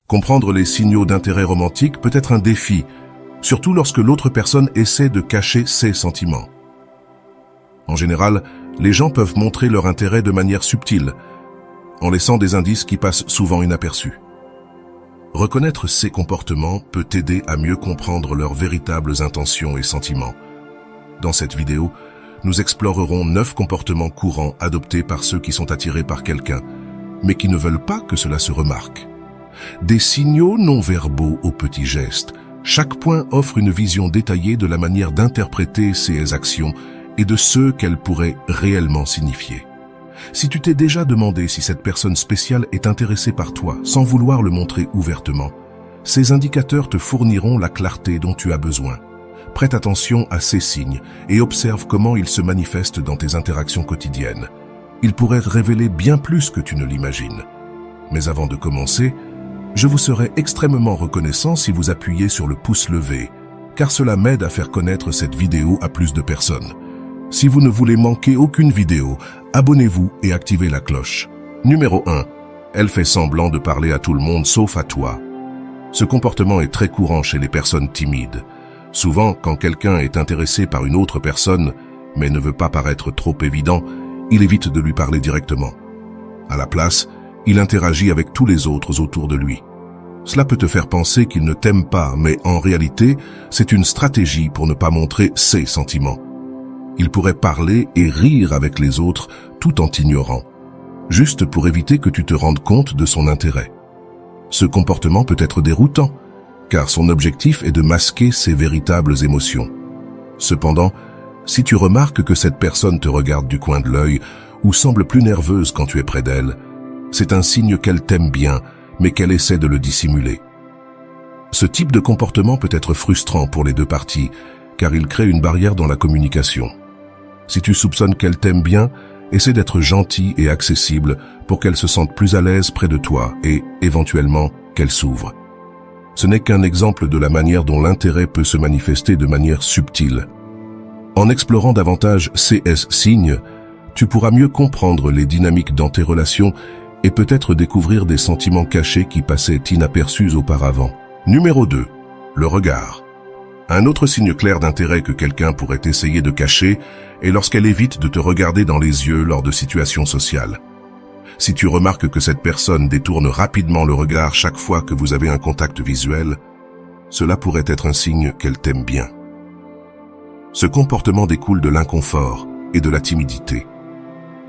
Comprendre les signaux d'intérêt romantique peut être un défi, surtout lorsque l'autre personne essaie de cacher ses sentiments. En général, les gens peuvent montrer leur intérêt de manière subtile, en laissant des indices qui passent souvent inaperçus. Reconnaître ces comportements peut t'aider à mieux comprendre leurs véritables intentions et sentiments. Dans cette vidéo, nous explorerons 9 comportements courants adoptés par ceux qui sont attirés par quelqu'un, mais qui ne veulent pas que cela se remarque. Des signaux non-verbaux aux petits gestes. Chaque point offre une vision détaillée de la manière d'interpréter ces actions et de ce qu'elles pourraient réellement signifier. Si tu t'es déjà demandé si cette personne spéciale est intéressée par toi sans vouloir le montrer ouvertement, ces indicateurs te fourniront la clarté dont tu as besoin. Prête attention à ces signes et observe comment ils se manifestent dans tes interactions quotidiennes. Ils pourraient révéler bien plus que tu ne l'imagines. Mais avant de commencer, je vous serais extrêmement reconnaissant si vous appuyez sur le pouce levé, car cela m'aide à faire connaître cette vidéo à plus de personnes. Si vous ne voulez manquer aucune vidéo, abonnez-vous et activez la cloche. Numéro 1. Elle fait semblant de parler à tout le monde sauf à toi. Ce comportement est très courant chez les personnes timides. Souvent, quand quelqu'un est intéressé par une autre personne, mais ne veut pas paraître trop évident, il évite de lui parler directement. À la place, il interagit avec tous les autres autour de lui. Cela peut te faire penser qu'il ne t'aime pas, mais en réalité, c'est une stratégie pour ne pas montrer ses sentiments. Il pourrait parler et rire avec les autres tout en t'ignorant, juste pour éviter que tu te rendes compte de son intérêt. Ce comportement peut être déroutant, car son objectif est de masquer ses véritables émotions. Cependant, si tu remarques que cette personne te regarde du coin de l'œil ou semble plus nerveuse quand tu es près d'elle, c'est un signe qu'elle t'aime bien, mais qu'elle essaie de le dissimuler. Ce type de comportement peut être frustrant pour les deux parties, car il crée une barrière dans la communication. Si tu soupçonnes qu'elle t'aime bien, essaie d'être gentil et accessible pour qu'elle se sente plus à l'aise près de toi et, éventuellement, qu'elle s'ouvre. Ce n'est qu'un exemple de la manière dont l'intérêt peut se manifester de manière subtile. En explorant davantage ces signes, tu pourras mieux comprendre les dynamiques dans tes relations et peut-être découvrir des sentiments cachés qui passaient inaperçus auparavant. Numéro 2. Le regard. Un autre signe clair d'intérêt que quelqu'un pourrait essayer de cacher est lorsqu'elle évite de te regarder dans les yeux lors de situations sociales. Si tu remarques que cette personne détourne rapidement le regard chaque fois que vous avez un contact visuel, cela pourrait être un signe qu'elle t'aime bien. Ce comportement découle de l'inconfort et de la timidité.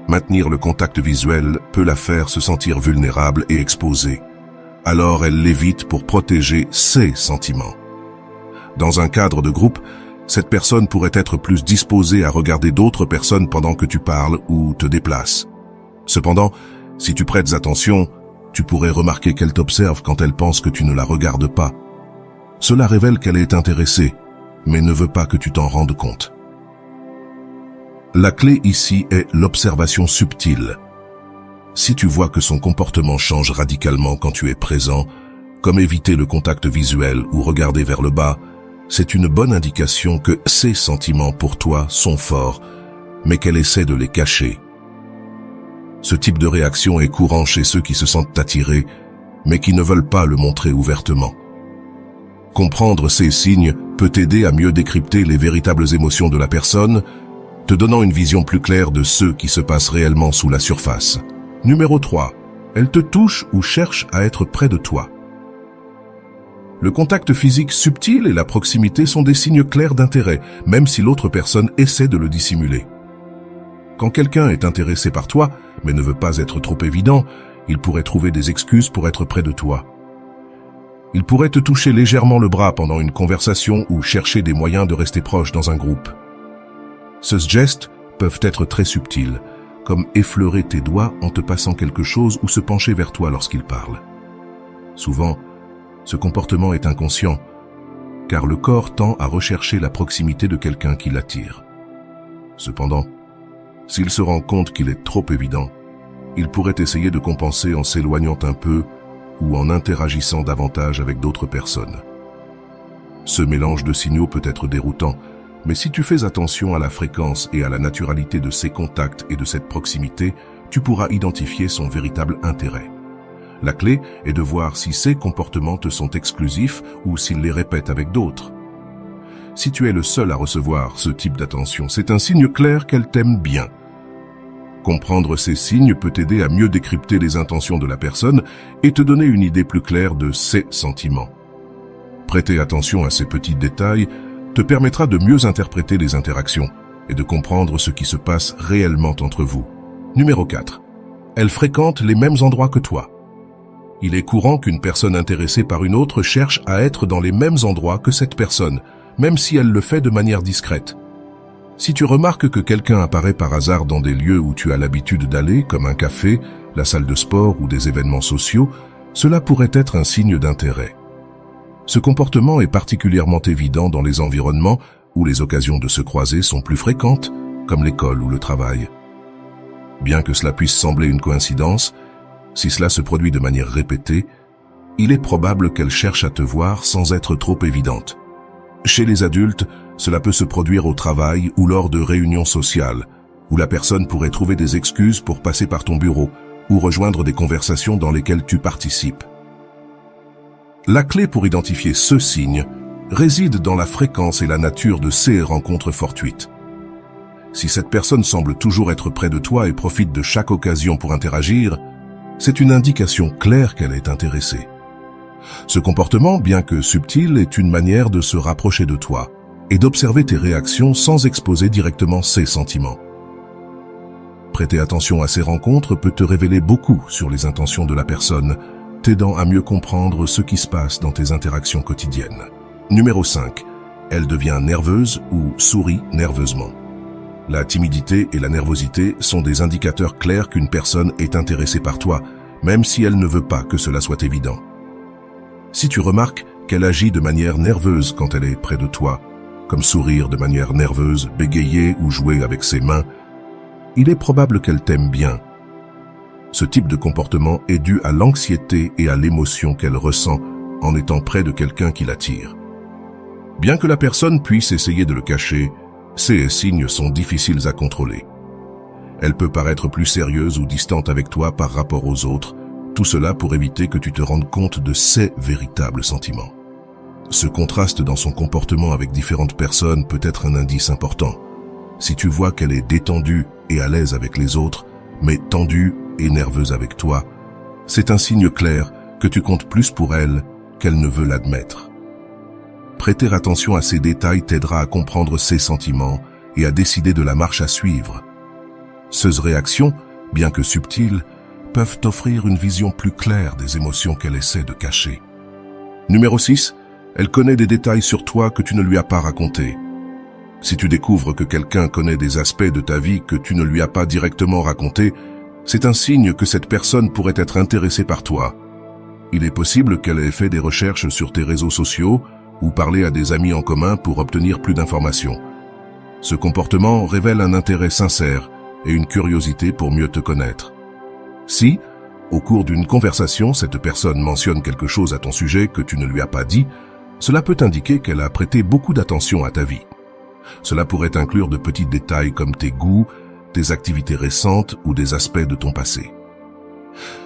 Maintenir le contact visuel peut la faire se sentir vulnérable et exposée. Alors elle l'évite pour protéger ses sentiments. Dans un cadre de groupe, cette personne pourrait être plus disposée à regarder d'autres personnes pendant que tu parles ou te déplaces. Cependant, si tu prêtes attention, tu pourrais remarquer qu'elle t'observe quand elle pense que tu ne la regardes pas. Cela révèle qu'elle est intéressée, mais ne veut pas que tu t'en rendes compte. La clé ici est l'observation subtile. Si tu vois que son comportement change radicalement quand tu es présent, comme éviter le contact visuel ou regarder vers le bas, c'est une bonne indication que ses sentiments pour toi sont forts, mais qu'elle essaie de les cacher. Ce type de réaction est courant chez ceux qui se sentent attirés, mais qui ne veulent pas le montrer ouvertement. Comprendre ces signes peut t'aider à mieux décrypter les véritables émotions de la personne, te donnant une vision plus claire de ce qui se passe réellement sous la surface. Numéro 3. Elle te touche ou cherche à être près de toi. Le contact physique subtil et la proximité sont des signes clairs d'intérêt, même si l'autre personne essaie de le dissimuler. Quand quelqu'un est intéressé par toi, mais ne veut pas être trop évident, il pourrait trouver des excuses pour être près de toi. Il pourrait te toucher légèrement le bras pendant une conversation ou chercher des moyens de rester proche dans un groupe. Ces gestes peuvent être très subtils, comme effleurer tes doigts en te passant quelque chose ou se pencher vers toi lorsqu'il parle. Souvent, ce comportement est inconscient, car le corps tend à rechercher la proximité de quelqu'un qui l'attire. Cependant, s'il se rend compte qu'il est trop évident, il pourrait essayer de compenser en s'éloignant un peu ou en interagissant davantage avec d'autres personnes. Ce mélange de signaux peut être déroutant, mais si tu fais attention à la fréquence et à la naturalité de ces contacts et de cette proximité, tu pourras identifier son véritable intérêt. La clé est de voir si ces comportements te sont exclusifs ou s'ils les répètent avec d'autres. Si tu es le seul à recevoir ce type d'attention, c'est un signe clair qu'elle t'aime bien. Comprendre ces signes peut t'aider à mieux décrypter les intentions de la personne et te donner une idée plus claire de ses sentiments. Prêter attention à ces petits détails te permettra de mieux interpréter les interactions et de comprendre ce qui se passe réellement entre vous. Numéro 4. Elle fréquente les mêmes endroits que toi. Il est courant qu'une personne intéressée par une autre cherche à être dans les mêmes endroits que cette personne, même si elle le fait de manière discrète. Si tu remarques que quelqu'un apparaît par hasard dans des lieux où tu as l'habitude d'aller, comme un café, la salle de sport ou des événements sociaux, cela pourrait être un signe d'intérêt. Ce comportement est particulièrement évident dans les environnements où les occasions de se croiser sont plus fréquentes, comme l'école ou le travail. Bien que cela puisse sembler une coïncidence, si cela se produit de manière répétée, il est probable qu'elle cherche à te voir sans être trop évidente. Chez les adultes, cela peut se produire au travail ou lors de réunions sociales, où la personne pourrait trouver des excuses pour passer par ton bureau ou rejoindre des conversations dans lesquelles tu participes. La clé pour identifier ce signe réside dans la fréquence et la nature de ces rencontres fortuites. Si cette personne semble toujours être près de toi et profite de chaque occasion pour interagir, c'est une indication claire qu'elle est intéressée. Ce comportement, bien que subtil, est une manière de se rapprocher de toi et d'observer tes réactions sans exposer directement ses sentiments. Prêter attention à ces rencontres peut te révéler beaucoup sur les intentions de la personne, t'aidant à mieux comprendre ce qui se passe dans tes interactions quotidiennes. Numéro 5. Elle devient nerveuse ou sourit nerveusement. La timidité et la nervosité sont des indicateurs clairs qu'une personne est intéressée par toi, même si elle ne veut pas que cela soit évident. Si tu remarques qu'elle agit de manière nerveuse quand elle est près de toi, comme sourire de manière nerveuse, bégayer ou jouer avec ses mains, il est probable qu'elle t'aime bien. Ce type de comportement est dû à l'anxiété et à l'émotion qu'elle ressent en étant près de quelqu'un qui l'attire. Bien que la personne puisse essayer de le cacher, ces signes sont difficiles à contrôler. Elle peut paraître plus sérieuse ou distante avec toi par rapport aux autres, tout cela pour éviter que tu te rendes compte de ses véritables sentiments. Ce contraste dans son comportement avec différentes personnes peut être un indice important. Si tu vois qu'elle est détendue et à l'aise avec les autres, mais tendue et nerveuse avec toi, c'est un signe clair que tu comptes plus pour elle qu'elle ne veut l'admettre. Prêter attention à ces détails t'aidera à comprendre ses sentiments et à décider de la marche à suivre. Ces réactions, bien que subtiles, peuvent t'offrir une vision plus claire des émotions qu'elle essaie de cacher. Numéro 6. Elle connaît des détails sur toi que tu ne lui as pas racontés. Si tu découvres que quelqu'un connaît des aspects de ta vie que tu ne lui as pas directement racontés, c'est un signe que cette personne pourrait être intéressée par toi. Il est possible qu'elle ait fait des recherches sur tes réseaux sociaux ou parlé à des amis en commun pour obtenir plus d'informations. Ce comportement révèle un intérêt sincère et une curiosité pour mieux te connaître. Si, au cours d'une conversation, cette personne mentionne quelque chose à ton sujet que tu ne lui as pas dit, cela peut indiquer qu'elle a prêté beaucoup d'attention à ta vie. Cela pourrait inclure de petits détails comme tes goûts, tes activités récentes ou des aspects de ton passé.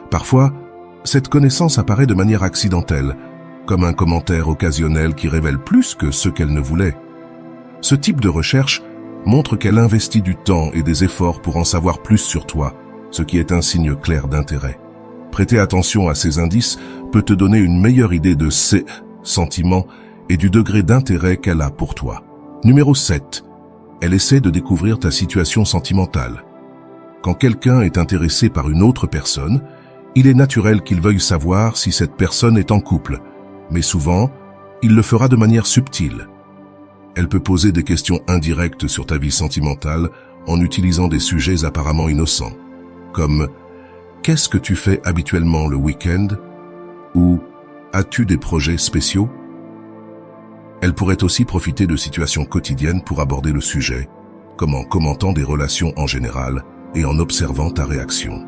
Parfois, cette connaissance apparaît de manière accidentelle, comme un commentaire occasionnel qui révèle plus que ce qu'elle ne voulait. Ce type de recherche montre qu'elle investit du temps et des efforts pour en savoir plus sur toi, ce qui est un signe clair d'intérêt. Prêter attention à ces indices peut te donner une meilleure idée de ses sentiments et du degré d'intérêt qu'elle a pour toi. Numéro 7. Elle essaie de découvrir ta situation sentimentale. Quand quelqu'un est intéressé par une autre personne, il est naturel qu'il veuille savoir si cette personne est en couple, mais souvent, il le fera de manière subtile. Elle peut poser des questions indirectes sur ta vie sentimentale en utilisant des sujets apparemment innocents, comme « Qu'est-ce que tu fais habituellement le week-end » ou « As-tu des projets spéciaux ?» Elle pourrait aussi profiter de situations quotidiennes pour aborder le sujet, comme en commentant des relations en général et en observant ta réaction.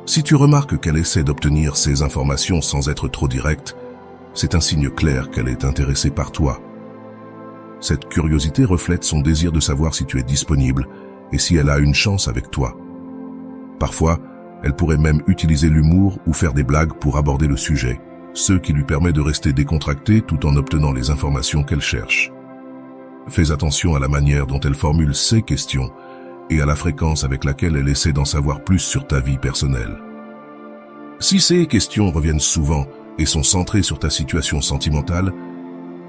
Si tu remarques qu'elle essaie d'obtenir ces informations sans être trop directe, c'est un signe clair qu'elle est intéressée par toi. Cette curiosité reflète son désir de savoir si tu es disponible et si elle a une chance avec toi. Parfois, Elle pourrait même utiliser l'humour ou faire des blagues pour aborder le sujet, ce qui lui permet de rester décontractée tout en obtenant les informations qu'elle cherche. Fais attention à la manière dont elle formule ses questions et à la fréquence avec laquelle elle essaie d'en savoir plus sur ta vie personnelle. Si ces questions reviennent souvent et sont centrées sur ta situation sentimentale,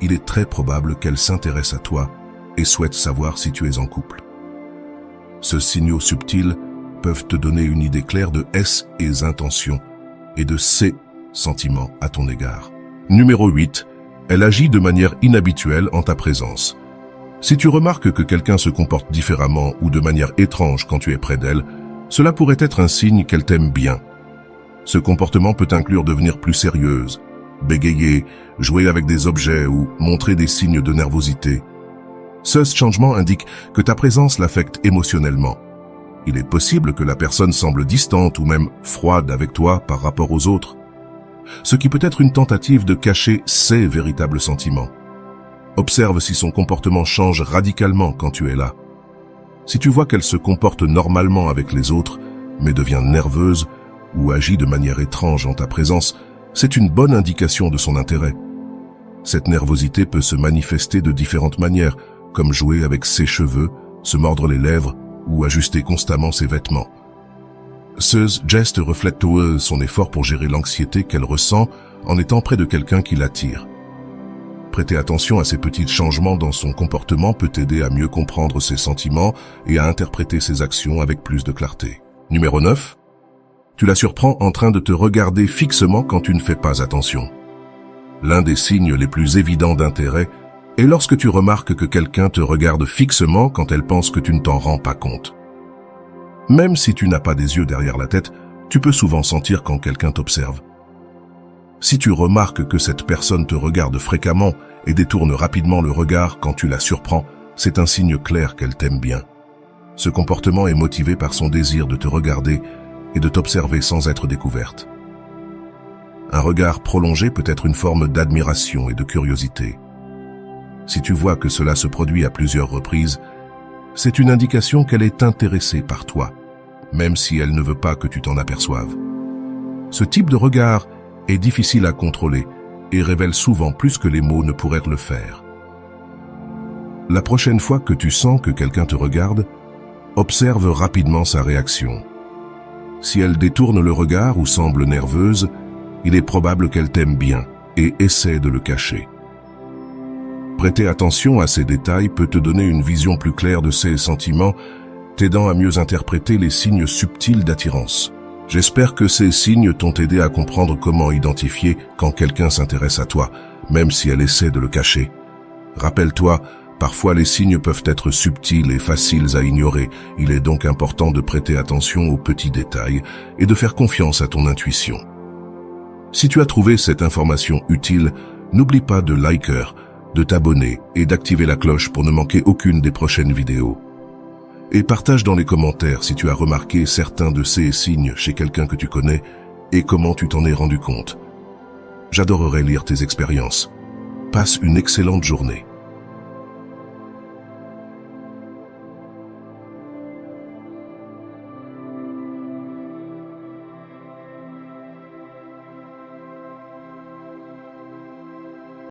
il est très probable qu'elle s'intéresse à toi et souhaite savoir si tu es en couple. Ces signaux subtils peuvent te donner une idée claire de ses intentions et de ses sentiments à ton égard. Numéro 8. Elle agit de manière inhabituelle en ta présence. Si tu remarques que quelqu'un se comporte différemment ou de manière étrange quand tu es près d'elle, cela pourrait être un signe qu'elle t'aime bien. Ce comportement peut inclure devenir plus sérieuse, bégayer, jouer avec des objets ou montrer des signes de nervosité. Ce changement indique que ta présence l'affecte émotionnellement. Il est possible que la personne semble distante ou même froide avec toi par rapport aux autres, ce qui peut être une tentative de cacher ses véritables sentiments. Observe si son comportement change radicalement quand tu es là. Si tu vois qu'elle se comporte normalement avec les autres, mais devient nerveuse ou agit de manière étrange en ta présence, c'est une bonne indication de son intérêt. Cette nervosité peut se manifester de différentes manières, comme jouer avec ses cheveux, se mordre les lèvres ou ajuster constamment ses vêtements. Ce geste reflète son effort pour gérer l'anxiété qu'elle ressent en étant près de quelqu'un qui l'attire. Prêter attention à ces petits changements dans son comportement peut t'aider à mieux comprendre ses sentiments et à interpréter ses actions avec plus de clarté. Numéro 9. Tu la surprends en train de te regarder fixement quand tu ne fais pas attention. L'un des signes les plus évidents d'intérêt est lorsque tu remarques que quelqu'un te regarde fixement quand elle pense que tu ne t'en rends pas compte. Même si tu n'as pas des yeux derrière la tête, tu peux souvent sentir quand quelqu'un t'observe. Si tu remarques que cette personne te regarde fréquemment et détourne rapidement le regard quand tu la surprends, c'est un signe clair qu'elle t'aime bien. Ce comportement est motivé par son désir de te regarder et de t'observer sans être découverte. Un regard prolongé peut être une forme d'admiration et de curiosité. Si tu vois que cela se produit à plusieurs reprises, c'est une indication qu'elle est intéressée par toi, même si elle ne veut pas que tu t'en aperçoives. Ce type de regard est difficile à contrôler et révèle souvent plus que les mots ne pourraient le faire. La prochaine fois que tu sens que quelqu'un te regarde, observe rapidement sa réaction. Si elle détourne le regard ou semble nerveuse, il est probable qu'elle t'aime bien et essaie de le cacher. Prêter attention à ces détails peut te donner une vision plus claire de ses sentiments, t'aidant à mieux interpréter les signes subtils d'attirance. J'espère que ces signes t'ont aidé à comprendre comment identifier quand quelqu'un s'intéresse à toi, même si elle essaie de le cacher. Rappelle-toi, parfois les signes peuvent être subtils et faciles à ignorer. Il est donc important de prêter attention aux petits détails et de faire confiance à ton intuition. Si tu as trouvé cette information utile, n'oublie pas de liker, de t'abonner et d'activer la cloche pour ne manquer aucune des prochaines vidéos. Et partage dans les commentaires si tu as remarqué certains de ces signes chez quelqu'un que tu connais et comment tu t'en es rendu compte. J'adorerais lire tes expériences. Passe une excellente journée.